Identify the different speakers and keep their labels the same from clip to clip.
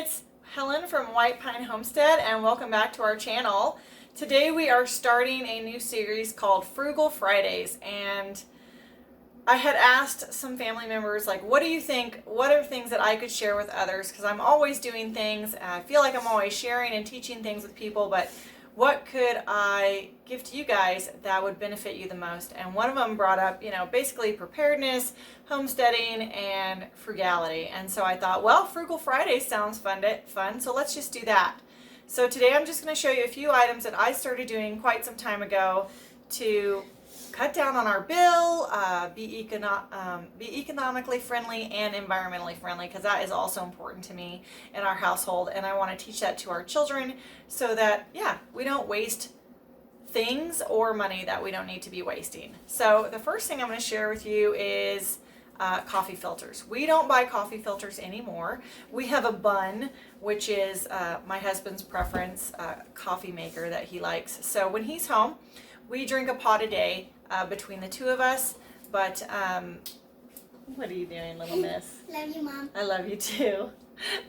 Speaker 1: it's Helen from White Pine Homestead, and welcome back to our channel. Today we are starting a new series called Frugal Fridays, and I had asked some family members, like, what do you think, what are things that I could share with others? Because I'm always doing things, and I feel like I'm always sharing and teaching things with people, but what could I give to you guys that would benefit you the most? And one of them brought up, basically preparedness, homesteading, and frugality. And so I thought, well, Frugal Friday sounds fun, so let's just do that. So today I'm just going to show you a few items that I started doing quite some time ago to cut down on our bill, be economically friendly and environmentally friendly, because that is also important to me in our household, and I want to teach that to our children so that, we don't waste things or money that we don't need to be wasting. So the first thing I'm going to share with you is coffee filters. We don't buy coffee filters anymore. We have a Bun, which is my husband's preference coffee maker that he likes. So when he's home, we drink a pot a day between the two of us. But what are you doing, little miss?
Speaker 2: Love you, Mom.
Speaker 1: I love you too.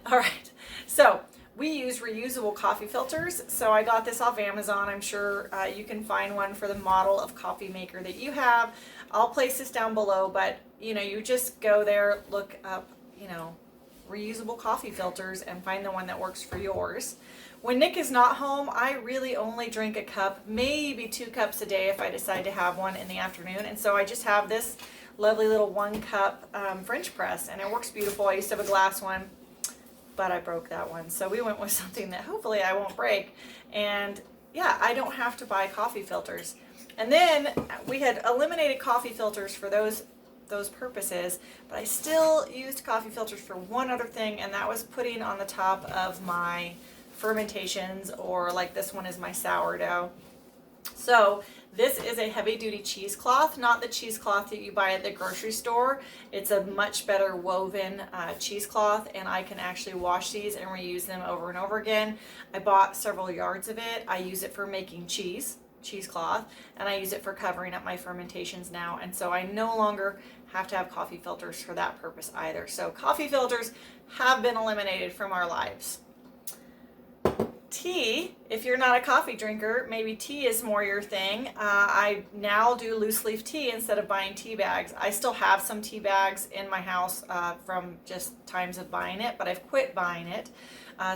Speaker 1: All right. So we use reusable coffee filters. So I got this off Amazon. I'm sure you can find one for the model of coffee maker that you have. I'll place this down below, but you just go there, look up, reusable coffee filters and find the one that works for yours. When Nick is not home, I really only drink a cup, maybe 2 cups a day if I decide to have one in the afternoon. And so I just have this lovely little 1 cup French press, and it works beautiful. I used to have a glass one, but I broke that one. So we went with something that hopefully I won't break. And I don't have to buy coffee filters. And then we had eliminated coffee filters for those purposes, but I still used coffee filters for one other thing, and that was putting on the top of my fermentations, or like this one is my sourdough. So this is a heavy duty cheesecloth, not the cheesecloth that you buy at the grocery store. It's a much better woven cheesecloth, and I can actually wash these and reuse them over and over again. I bought several yards of it. I use it for making cheesecloth, and I use it for covering up my fermentations now, and so I no longer have to have coffee filters for that purpose either. So coffee filters have been eliminated from our lives. Tea, if you're not a coffee drinker, maybe tea is more your thing. I now do loose leaf tea instead of buying tea bags. I still have some tea bags in my house from just times of buying it, but I've quit buying it.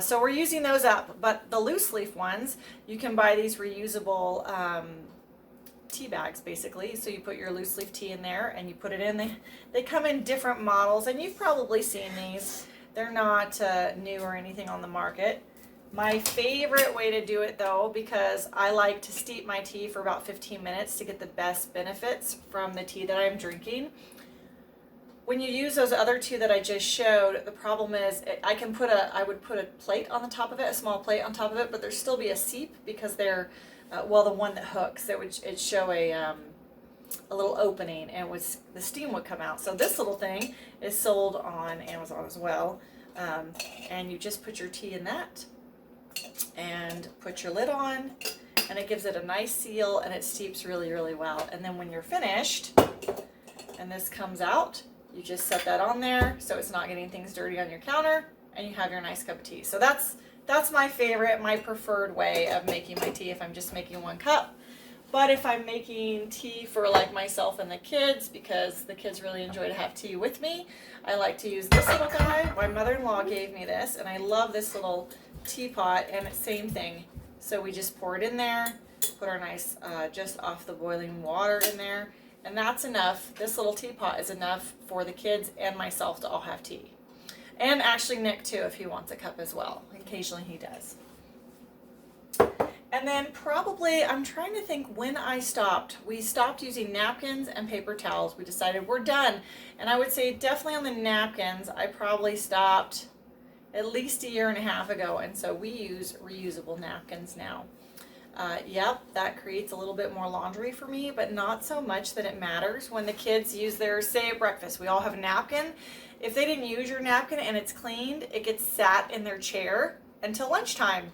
Speaker 1: So we're using those up. But the loose leaf ones, you can buy these reusable tea bags basically. So you put your loose leaf tea in there and you put it in. They come in different models, and you've probably seen these. They're not new or anything on the market. My favorite way to do it, though, because I like to steep my tea for about 15 minutes to get the best benefits from the tea that I'm drinking. When you use those other two that I just showed, the problem is I would put a plate on the top of it, a small plate on top of it, but there'd still be a seep because they're, the one that hooks, it'd show a little opening, and the steam would come out. So this little thing is sold on Amazon as well, and you just put your tea in that and put your lid on, and it gives it a nice seal, and it steeps really, really well. And then when you're finished and this comes out, you just set that on there so it's not getting things dirty on your counter, and you have your nice cup of tea. So that's my favorite, my preferred way of making my tea if I'm just making 1 cup. But if I'm making tea for like myself and the kids, because the kids really enjoy to have tea with me, I like to use this little guy. My mother-in-law gave me this, and I love this little teapot, and it's same thing. So we just pour it in there, put our nice just off the boiling water in there, and that's enough. This little teapot is enough for the kids and myself to all have tea. And actually Nick too, if he wants a cup as well. Occasionally he does. And then probably, I'm trying to think when I stopped. We stopped using napkins and paper towels. We decided we're done. And I would say definitely on the napkins, I probably stopped at least 1.5 years ago. And so we use reusable napkins now. That creates a little bit more laundry for me, but not so much that it matters. When the kids use theirs, say at breakfast, we all have a napkin. If they didn't use your napkin and it's cleaned, it gets sat in their chair until lunchtime.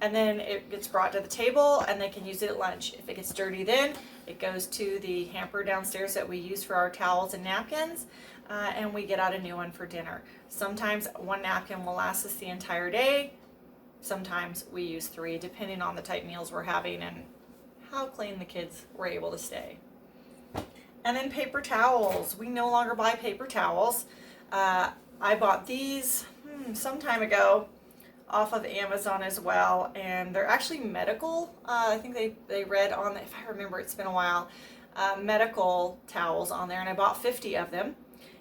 Speaker 1: And then it gets brought to the table, and they can use it at lunch. If it gets dirty then, It goes to the hamper downstairs that we use for our towels and napkins, and we get out a new one for dinner. Sometimes one napkin will last us the entire day. Sometimes we use 3, depending on the type meals we're having and how clean the kids were able to stay. And then paper towels. We no longer buy paper towels. I bought these some time ago off of Amazon as well, and they're actually medical. I think they read on, if I remember, it's been a while, medical towels on there, and I bought 50 of them.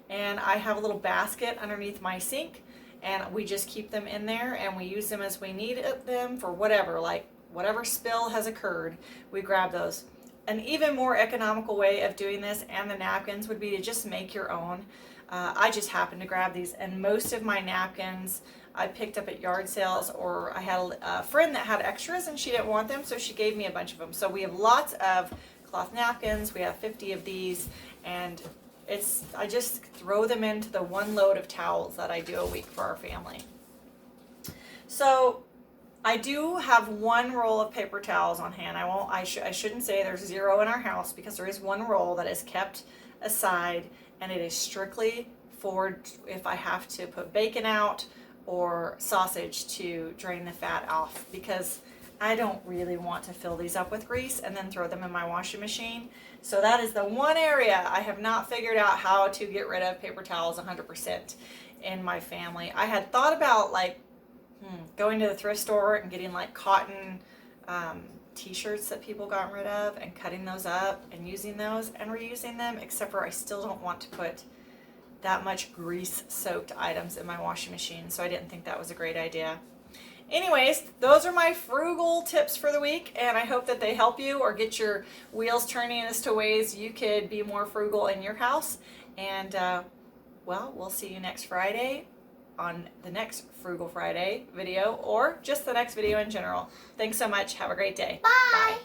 Speaker 1: And I have a little basket underneath my sink, and we just keep them in there, and we use them as we need them for whatever, like whatever spill has occurred, we grab those. An even more economical way of doing this, and the napkins, would be to just make your own. I just happened to grab these, and most of my napkins I picked up at yard sales, or I had a friend that had extras and she didn't want them, so she gave me a bunch of them. So we have lots of cloth napkins. We have 50 of these, and I just throw them into the one load of towels that I do a week for our family. So I do have one roll of paper towels on hand. I shouldn't say there's 0 in our house, because there is one roll that is kept aside, and it is strictly for if I have to put bacon out or sausage to drain the fat off, because I don't really want to fill these up with grease and then throw them in my washing machine. So that is the one area I have not figured out how to get rid of paper towels 100% in my family. I had thought about going to the thrift store and getting like cotton t-shirts that people got rid of and cutting those up and using those and reusing them, except for I still don't want to put that much grease soaked items in my washing machine, so I didn't think that was a great idea. Anyways, those are my frugal tips for the week, and I hope that they help you or get your wheels turning as to ways you could be more frugal in your house. And well, we'll see you next Friday on the next Frugal Friday video, or just the next video in general. Thanks so much. Have a great day.
Speaker 2: Bye. Bye.